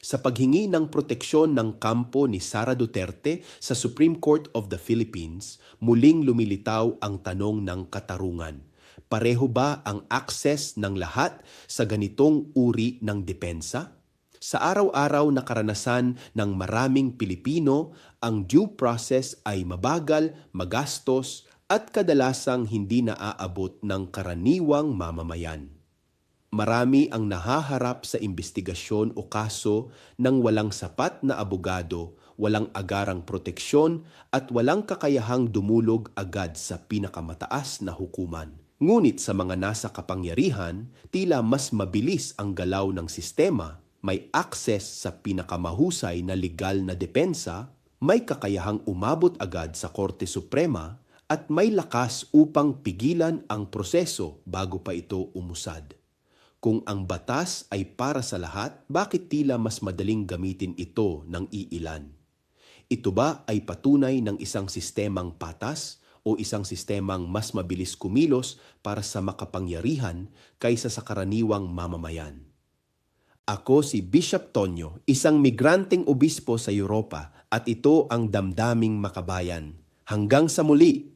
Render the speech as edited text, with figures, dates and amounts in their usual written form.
Sa paghingi ng proteksyon ng kampo ni Sara Duterte sa Supreme Court of the Philippines, muling lumilitaw ang tanong ng katarungan. Pareho ba ang access ng lahat sa ganitong uri ng depensa? Sa araw-araw na karanasan ng maraming Pilipino, ang due process ay mabagal, magastos, at kadalasang hindi naaabot ng karaniwang mamamayan. Marami ang nahaharap sa imbestigasyon o kaso ng walang sapat na abogado, walang agarang proteksyon at walang kakayahang dumulog agad sa pinakamataas na hukuman. Ngunit sa mga nasa kapangyarihan, tila mas mabilis ang galaw ng sistema, may access sa pinakamahusay na legal na depensa, may kakayahang umabot agad sa Korte Suprema, at may lakas upang pigilan ang proseso bago pa ito umusad. Kung ang batas ay para sa lahat, bakit tila mas madaling gamitin ito ng iilan? Ito ba ay patunay ng isang sistemang patas o isang sistemang mas mabilis kumilos para sa makapangyarihan kaysa sa karaniwang mamamayan? Ako si Bishop Tonyo, isang migranteng obispo sa Europa at ito ang Damdaming Makabayan. Hanggang sa muli!